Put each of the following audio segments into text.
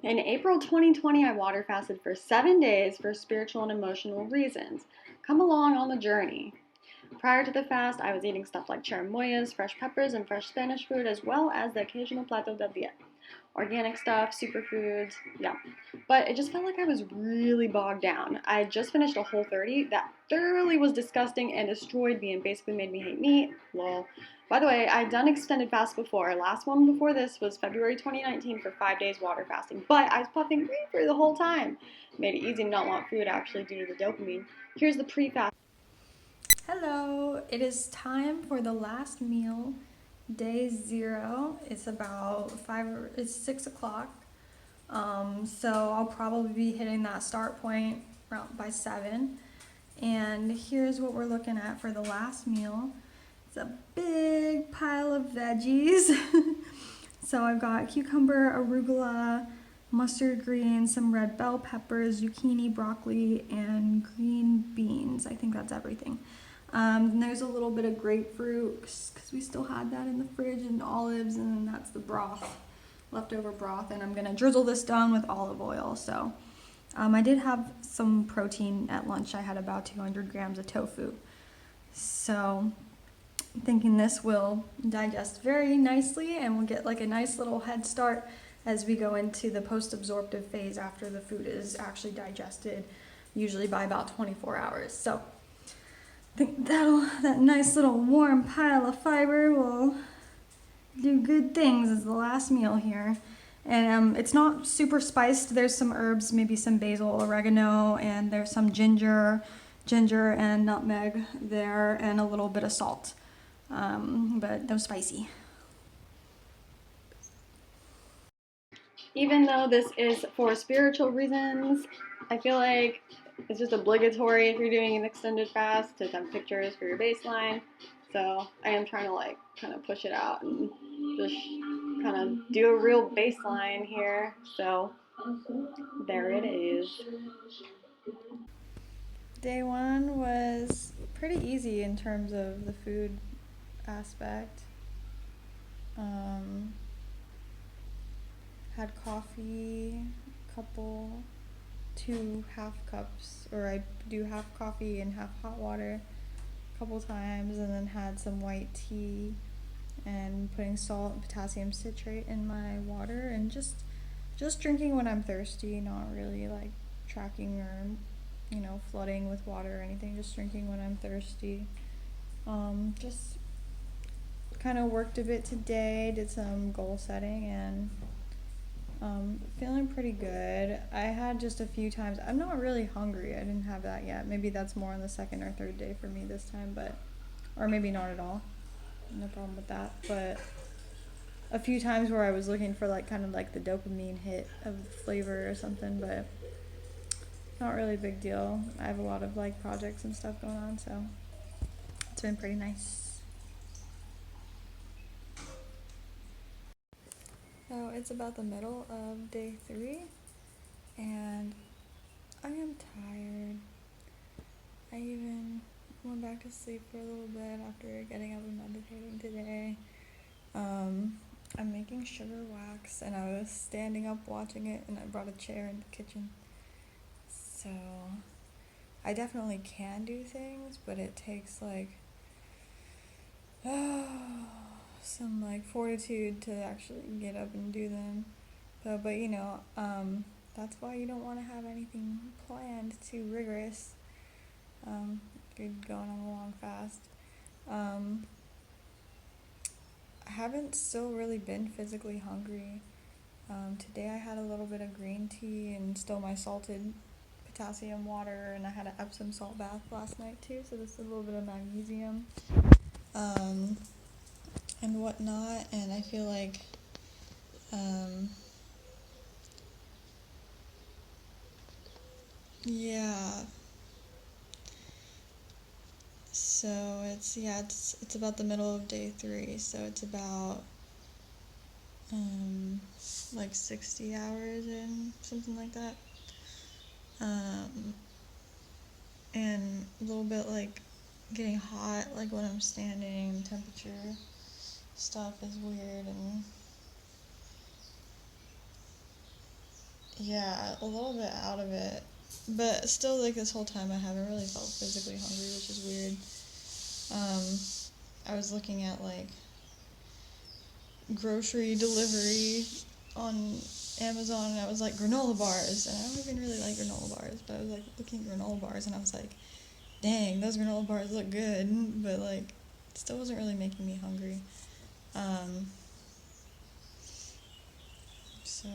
In April 2020, I water fasted for 7 days for spiritual and emotional reasons. Come along on the journey. Prior to the fast, I was eating stuff like cherimoyas, fresh peppers, and fresh Spanish food, as well as the occasional plato del dia. Organic stuff, superfoods, yeah. But it just felt like I was really bogged down. I had just finished a Whole 30 that thoroughly was disgusting and destroyed me and basically made me hate meat. Lol. By the way, I'd done extended fast before. Last one before this was February 2019 for 5 days water fasting, but I was puffing green for the whole time. Made it easy to not want food actually due to the dopamine. Here's the pre-fast. Hello, it is time for the last meal, day 0. It's about it's 6 o'clock. So I'll probably be hitting that start point around by 7. And here's what we're looking at for the last meal. It's a big pile of veggies. So I've got cucumber, arugula, mustard greens, some red bell peppers, zucchini, broccoli, and green beans. I think that's everything. And there's a little bit of grapefruit because we still had that in the fridge, and olives, and then that's the broth, leftover broth. And I'm gonna drizzle this down with olive oil. So I did have some protein at lunch. I had about 200 grams of tofu. So I'm thinking this will digest very nicely and we'll get like a nice little head start as we go into the post-absorptive phase after the food is actually digested, usually by about 24 hours. So I think that nice little warm pile of fiber will do good things as the last meal here. And it's not super spiced. There's some herbs, maybe some basil, oregano, and there's some ginger and nutmeg there, and a little bit of salt. But no spicy. Even though this is for spiritual reasons, I feel like it's just obligatory if you're doing an extended fast to have pictures for your baseline. So I am trying to like kind of push it out and just kind of do a real baseline here. So there it is. Day 1 was pretty easy in terms of the food aspect. Had coffee, couple, 2 half cups, or I do half coffee and half hot water a couple times, and then had some white tea and putting salt and potassium citrate in my water, and just drinking when I'm thirsty, not really like tracking or flooding with water or anything, just drinking when I'm thirsty. Just kind of worked a bit today, did some goal setting, and feeling pretty good. I had just a few times, I'm not really hungry, I didn't have that yet. Maybe that's more on the second or third day for me this time, or maybe not at all. No problem with that. But a few times where I was looking for like kind of like the dopamine hit of flavor or something, but not really a big deal. I have a lot of like projects and stuff going on, so it's been pretty nice. So it's about the middle of day 3, and I am tired. I even went back to sleep for a little bit after getting up and meditating today. I'm making sugar wax, and I was standing up watching it, and I brought a chair in the kitchen. So I definitely can do things, but it takes like some like fortitude to actually get up and do them. But that's why you don't want to have anything planned too rigorous. If you're going on a long fast. I haven't still really been physically hungry. Today I had a little bit of green tea and still my salted potassium water, and I had an Epsom salt bath last night too, so this is a little bit of magnesium and whatnot, and I feel like yeah. So it's about the middle of day 3, so it's about like 60 hours in, something like that. And a little bit like getting hot, like when I'm standing, temperature stuff is weird, and yeah, a little bit out of it. But still, like, this whole time I haven't really felt physically hungry, which is weird. I was looking at, like, grocery delivery on Amazon, and I was like, granola bars, and I don't even really like granola bars, but I was like looking at granola bars, and I was like, dang, those granola bars look good, but like, it still wasn't really making me hungry. Um, so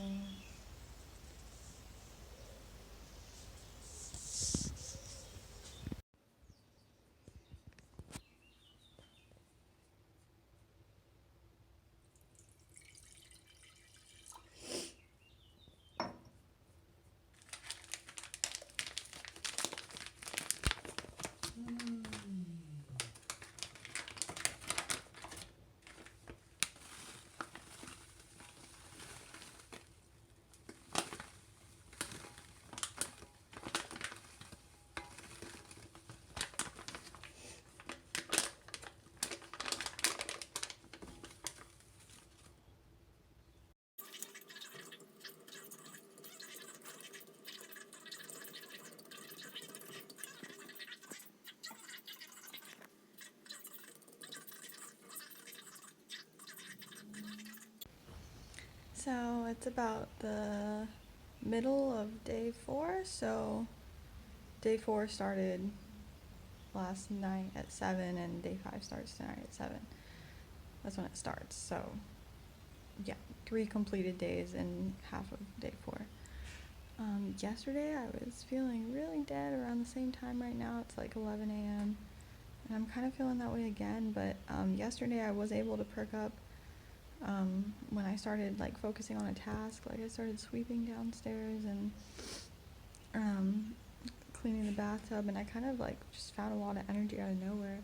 So it's about the middle of day 4. So day 4 started last night at 7, and day 5 starts tonight at 7. That's when it starts. So yeah, 3 completed days and half of day 4. Yesterday I was feeling really dead around the same time. Right now it's like 11 a.m. and I'm kind of feeling that way again, but yesterday I was able to perk up when I started like focusing on a task. Like, I started sweeping downstairs and cleaning the bathtub, and I kind of like just found a lot of energy out of nowhere.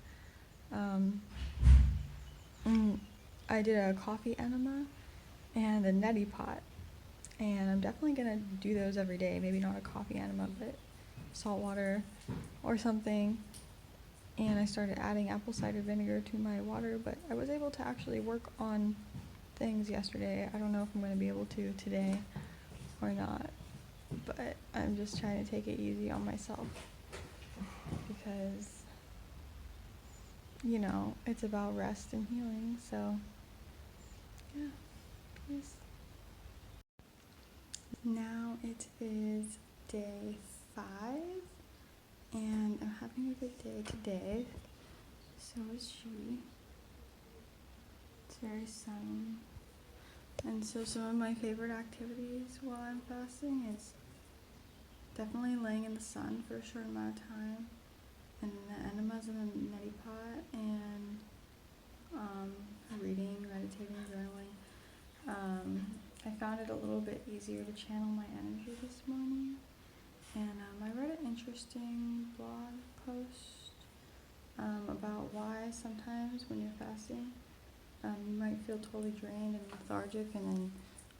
Um, I did a coffee enema and a neti pot, and I'm definitely gonna do those every day. Maybe not a coffee enema, but salt water or something. And I started adding apple cider vinegar to my water, but I was able to actually work on things yesterday. I don't know if I'm going to be able to today or not, but I'm just trying to take it easy on myself because, you know, it's about rest and healing. So yeah, peace. Now it is day 5, and I'm having a good day today. So is she. It's very sunny. And so some of my favorite activities while I'm fasting is definitely laying in the sun for a short amount of time, and the enemas in the neti pot, and reading, meditating, journaling. I found it a little bit easier to channel my energy this morning, and I read an interesting blog post about why sometimes when you're fasting, you might feel totally drained and lethargic, and then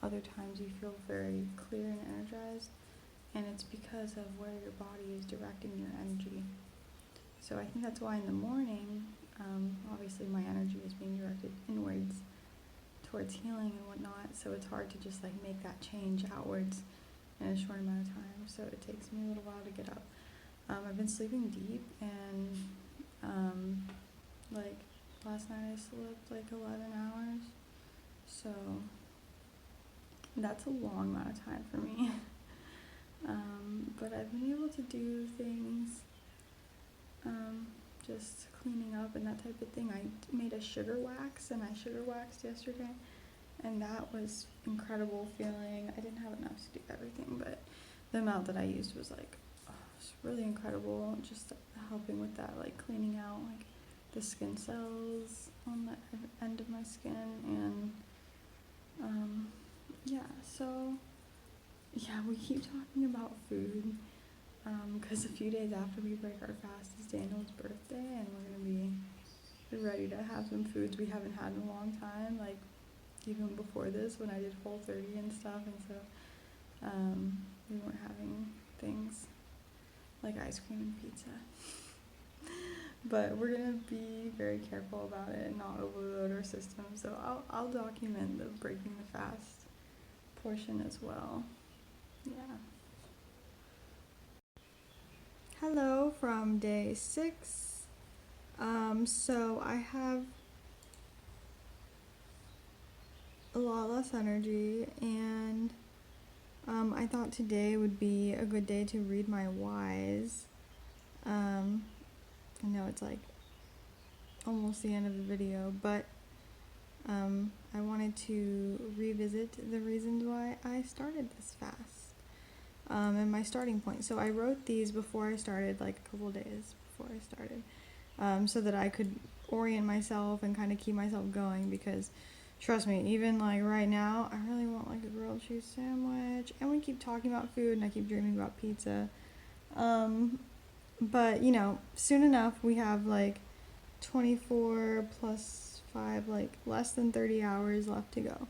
other times you feel very clear and energized, and it's because of where your body is directing your energy. So I think that's why in the morning, obviously my energy is being directed inwards towards healing and whatnot, so it's hard to just like make that change outwards in a short amount of time, so it takes me a little while to get up. I've been sleeping deep, and like last night I slept like 11 hours, so that's a long amount of time for me. But I've been able to do things, just cleaning up and that type of thing. I made a sugar wax, and I sugar waxed yesterday, and that was incredible feeling. I didn't have enough to do everything, but the amount that I used was like, oh, it was really incredible, just helping with that, like cleaning out like the skin cells on the end of my skin, and yeah, so yeah, we keep talking about food, because a few days after we break our fast is Daniel's birthday, and we're gonna be ready to have some foods we haven't had in a long time, like even before this when I did Whole30 and stuff, and so we weren't having things like ice cream and pizza. But we're gonna be very careful about it and not overload our system, so I'll document the breaking the fast portion as well. yeah. Hello from day 6. So I have a lot less energy, and I thought today would be a good day to read my whys. I know it's like almost the end of the video, but I wanted to revisit the reasons why I started this fast, and my starting point. So I wrote these before I started, like a couple days before I started, so that I could orient myself and kind of keep myself going, because trust me, even like right now, I really want like a grilled cheese sandwich, and we keep talking about food and I keep dreaming about pizza. But you know, soon enough we have like 24 plus 5, like less than 30 hours left to go.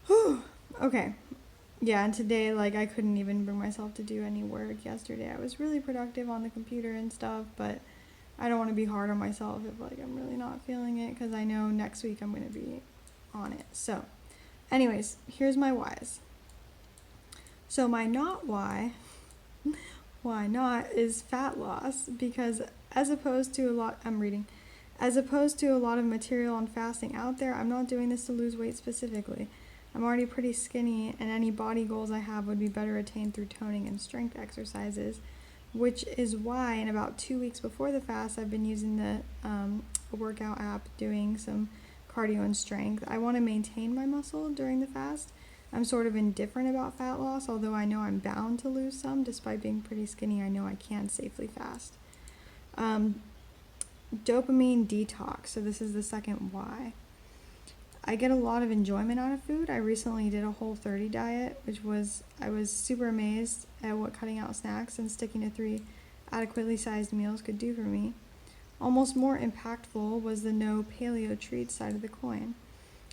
Whew. Okay. Yeah, and today, like, I couldn't even bring myself to do any work yesterday. I was really productive on the computer and stuff, but I don't want to be hard on myself if, like, I'm really not feeling it, because I know next week I'm going to be on it. So, anyways, here's my whys. So my not why not, is fat loss, because as opposed to a lot of material on fasting out there, I'm not doing this to lose weight specifically. I'm already pretty skinny, and any body goals I have would be better attained through toning and strength exercises, which is why in about 2 weeks before the fast, I've been using the workout app, doing some cardio and strength. I want to maintain my muscle during the fast. I'm sort of indifferent about fat loss, although I know I'm bound to lose some. Despite being pretty skinny, I know I can safely fast. Dopamine detox. So this is the second why. I get a lot of enjoyment out of food. I recently did a Whole30 diet, I was super amazed at what cutting out snacks and sticking to 3 adequately sized meals could do for me. Almost more impactful was the no paleo treats side of the coin.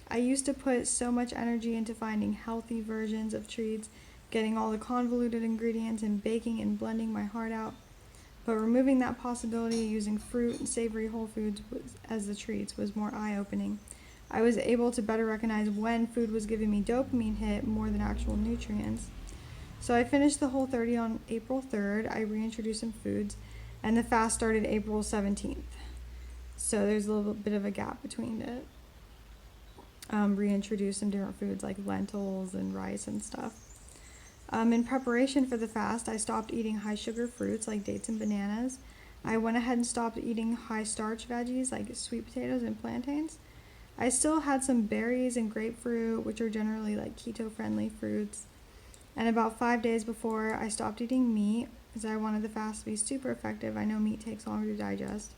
I used to put so much energy into finding healthy versions of treats, getting all the convoluted ingredients and baking and blending my heart out. But removing that possibility, using fruit and savory whole foods as the treats, was more eye-opening. I was able to better recognize when food was giving me dopamine hit more than actual nutrients. So I finished the Whole30 on April 3rd. I reintroduced some foods, and the fast started April 17th. So there's a little bit of a gap between it. Reintroduce some different foods like lentils and rice and stuff. In preparation for the fast, I stopped eating high sugar fruits like dates and bananas. I went ahead and stopped eating high starch veggies like sweet potatoes and plantains. I still had some berries and grapefruit, which are generally like keto friendly fruits. And about 5 days before, I stopped eating meat because I wanted the fast to be super effective. I know meat takes longer to digest.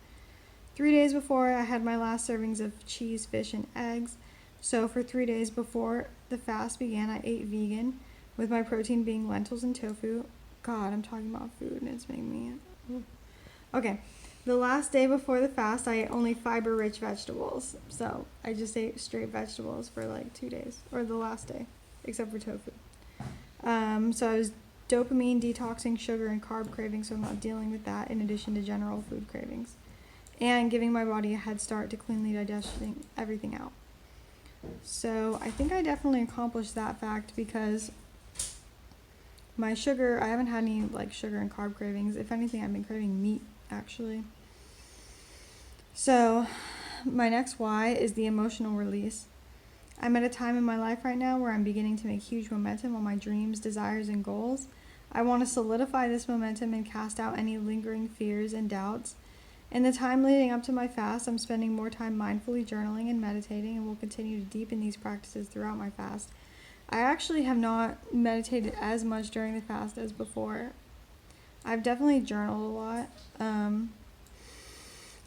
3 days before, I had my last servings of cheese, fish, and eggs. So for 3 days before the fast began, I ate vegan, with my protein being lentils and tofu. God, I'm talking about food and it's making me... Ooh. Okay, the last day before the fast, I ate only fiber-rich vegetables. So I just ate straight vegetables for like 2 days, or the last day, except for tofu. So I was dopamine detoxing sugar and carb cravings, so I'm not dealing with that, in addition to general food cravings. And giving my body a head start to cleanly digesting everything out. So I think I definitely accomplished that fact, because my sugar, I haven't had any like sugar and carb cravings. If anything, I've been craving meat actually. So my next why is the emotional release. I'm at a time in my life right now where I'm beginning to make huge momentum on my dreams, desires, and goals. I want to solidify this momentum and cast out any lingering fears and doubts. In the time leading up to my fast, I'm spending more time mindfully journaling and meditating, and will continue to deepen these practices throughout my fast. I actually have not meditated as much during the fast as before. I've definitely journaled a lot.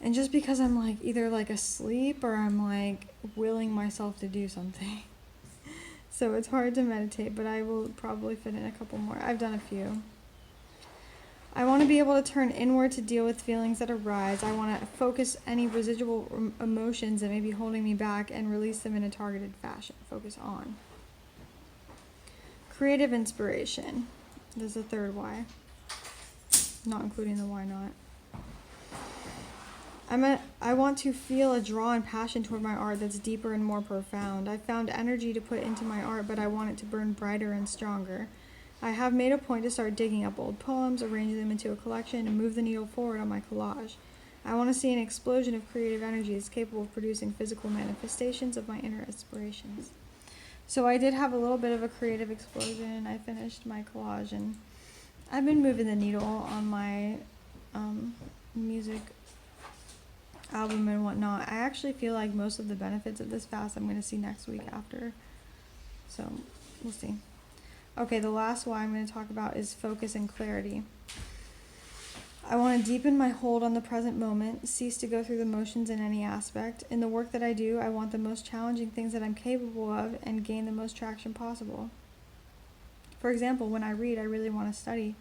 And just because I'm like either like asleep or I'm like willing myself to do something. So it's hard to meditate, but I will probably fit in a couple more. I've done a few. I want to be able to turn inward to deal with feelings that arise. I want to focus any residual emotions that may be holding me back and release them in a targeted fashion. Focus on. Creative inspiration. This is the third why. Not including the why not. I want to feel a draw and passion toward my art that's deeper and more profound. I've found energy to put into my art, but I want it to burn brighter and stronger. I have made a point to start digging up old poems, arranging them into a collection, and move the needle forward on my collage. I want to see an explosion of creative energies capable of producing physical manifestations of my inner inspirations. So I did have a little bit of a creative explosion. I finished my collage, and I've been moving the needle on my music album and whatnot. I actually feel like most of the benefits of this fast I'm going to see next week after. So we'll see. Okay, the last why I'm going to talk about is focus and clarity. I want to deepen my hold on the present moment, cease to go through the motions in any aspect. In the work that I do, I want the most challenging things that I'm capable of and gain the most traction possible. For example, when I read, I really want to study,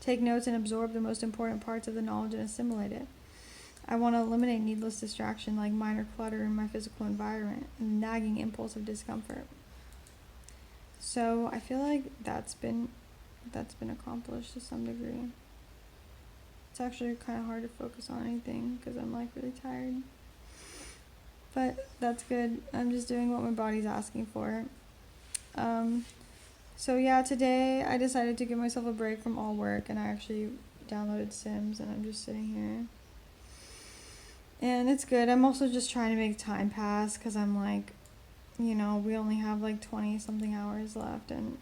take notes, and absorb the most important parts of the knowledge and assimilate it. I want to eliminate needless distraction like minor clutter in my physical environment and nagging impulse of discomfort. So I feel like that's been accomplished to some degree. It's actually kind of hard to focus on anything because I'm like really tired. But that's good. I'm just doing what my body's asking for. So yeah, today I decided to give myself a break from all work, and I actually downloaded Sims, and I'm just sitting here. And it's good. I'm also just trying to make time pass because I'm like, we only have like 20 something hours left, and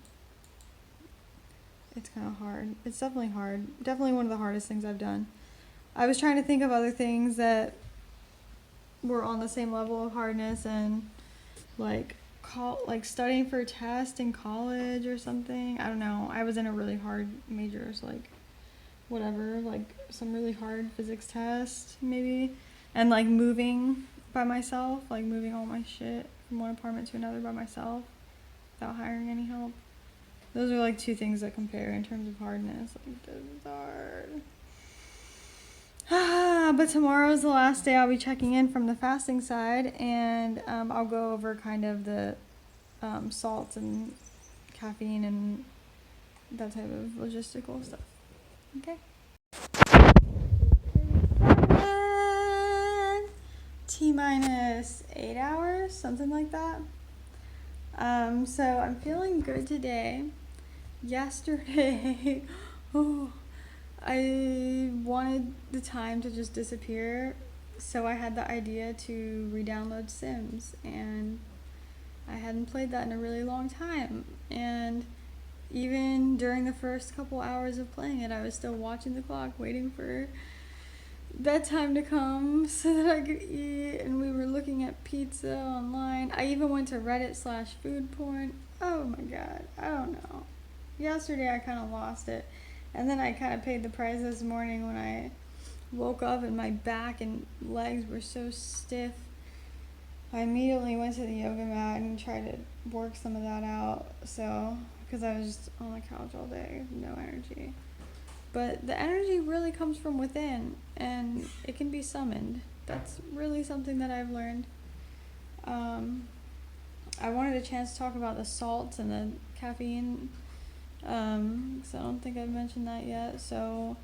it's kind of hard. It's definitely hard. Definitely one of the hardest things I've done. I was trying to think of other things that were on the same level of hardness, and like studying for a test in college or something. I don't know. I was in a really hard major, so like whatever, like some really hard physics test maybe, and like moving by myself, like moving all my shit from one apartment to another by myself without hiring any help. Those are like two things that compare in terms of hardness. Like, this is hard. But tomorrow's the last day I'll be checking in from the fasting side, and I'll go over kind of the salts and caffeine and that type of logistical stuff. Okay. T-minus 8 hours, something like that. So I'm feeling good today. Yesterday, I wanted the time to just disappear, so I had the idea to re-download Sims, and I hadn't played that in a really long time, and even during the first couple hours of playing it, I was still watching the clock, waiting for bedtime to come so that I could eat, and we were looking at pizza online. I even went to Reddit/food porn. Oh my god, I don't know. Yesterday I kind of lost it, and then I kind of paid the price this morning when I woke up and my back and legs were so stiff. I immediately went to the yoga mat and tried to work some of that out, so because I was just on the couch all day, no energy. But the energy really comes from within, and it can be summoned. That's really something that I've learned. I wanted a chance to talk about the salts and the caffeine, because I don't think I've mentioned that yet. So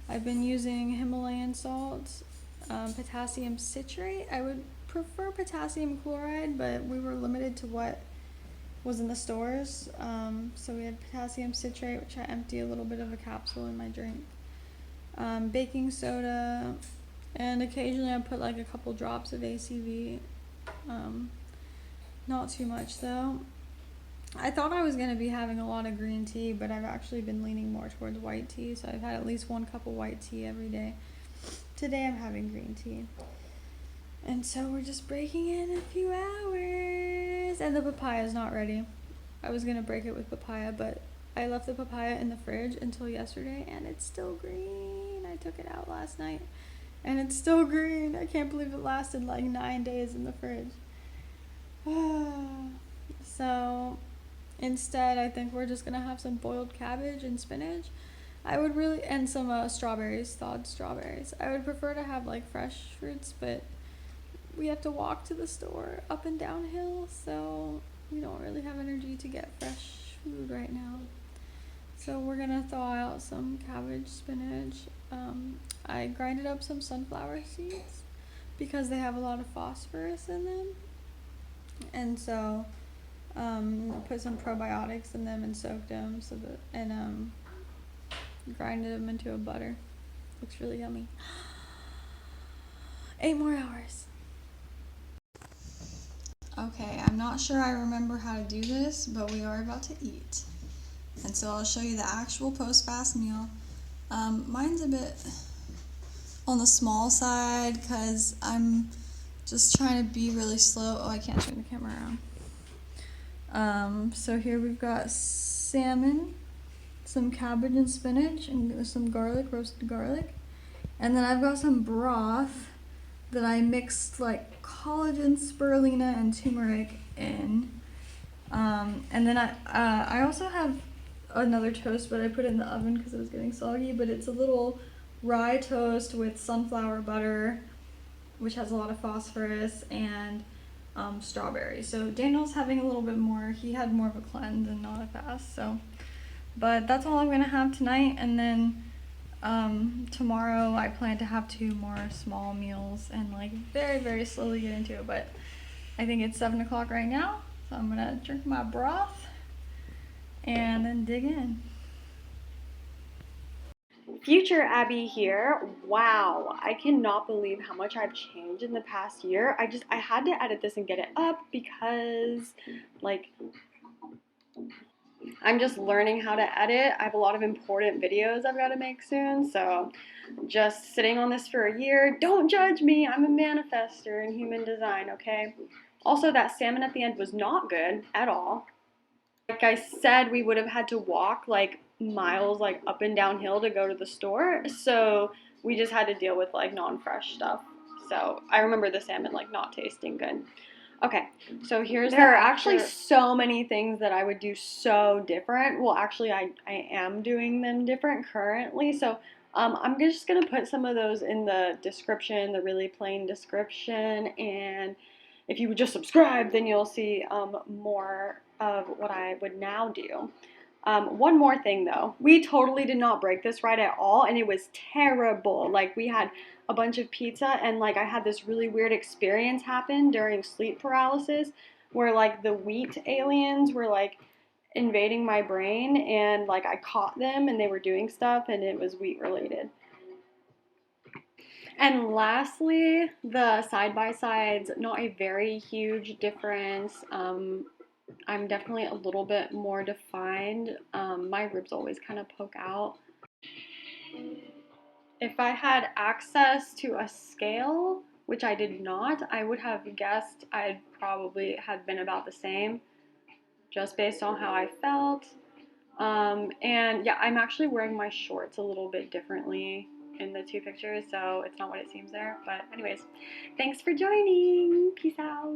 I've been using Himalayan salts, potassium citrate. I would prefer potassium chloride, but we were limited to what was in the stores. So we had potassium citrate, which I empty a little bit of a capsule in my drink. Baking soda, and occasionally I put like a couple drops of ACV. Not too much though. I thought I was going to be having a lot of green tea, but I've actually been leaning more towards white tea, so I've had at least 1 cup of white tea every day. Today I'm having green tea. And so we're just breaking in a few hours. And the papaya is not ready. I was going to break it with papaya, but I left the papaya in the fridge until yesterday, and it's still green. I took it out last night, and it's still green. I can't believe it lasted like 9 days in the fridge. So instead, I think we're just going to have some boiled cabbage and spinach. And some strawberries, thawed strawberries. I would prefer to have like fresh fruits, but we have to walk to the store up and downhill, so we don't really have energy to get fresh food right now. So we're gonna thaw out some cabbage, spinach. I grinded up some sunflower seeds because they have a lot of phosphorus in them, and so Put some probiotics in them and soaked them and grinded them into a butter. Looks really yummy. 8 more hours. Okay, I'm not sure I remember how to do this, but we are about to eat. And so I'll show you the actual post-fast meal. Mine's a bit on the small side because I'm just trying to be really slow. Oh, I can't turn the camera around. So here we've got salmon, some cabbage and spinach, and some garlic, roasted garlic. And then I've got some broth that I mixed like collagen, spirulina, and turmeric in. And then I also have another toast, but I put it in the oven because it was getting soggy. But it's a little rye toast with sunflower butter, which has a lot of phosphorus, and strawberries. So Daniel's having a little bit more. He had more of a cleanse and not a fast. So, but that's all I'm gonna have tonight, and then tomorrow I plan to have 2 more small meals and like very, very slowly get into it. But I think it's 7 o'clock right now, so I'm gonna drink my broth and then dig in. Future Abby here. Wow, I cannot believe how much I've changed in the past year. I had to edit this and get it up because like I'm just learning how to edit. I have a lot of important videos I've got to make soon, so just sitting on this for a year. Don't judge me. I'm a manifester in human design, okay? Also, that salmon at the end was not good at all. Like I said, we would have had to walk like miles like up and downhill to go to the store, so we just had to deal with like non-fresh stuff. So I remember the salmon like not tasting good. Okay, so there are actually so many things that I would do so different. Well, actually, I am doing them different currently. So I'm just going to put some of those in the description, the really plain description. And if you would just subscribe, then you'll see more of what I would now do. One more thing though, we totally did not break this right at all, and it was terrible. Like we had a bunch of pizza, and like I had this really weird experience happen during sleep paralysis where like the wheat aliens were like invading my brain, and like I caught them and they were doing stuff, and it was wheat related. And lastly, the side-by-sides, not a very huge difference. I'm definitely a little bit more defined. My ribs always kind of poke out. If I had access to a scale, which I did not, I would have guessed I'd probably have been about the same, just based on how I felt. And yeah, I'm actually wearing my shorts a little bit differently in the 2 pictures, so it's not what it seems there. But anyways, thanks for joining. Peace out.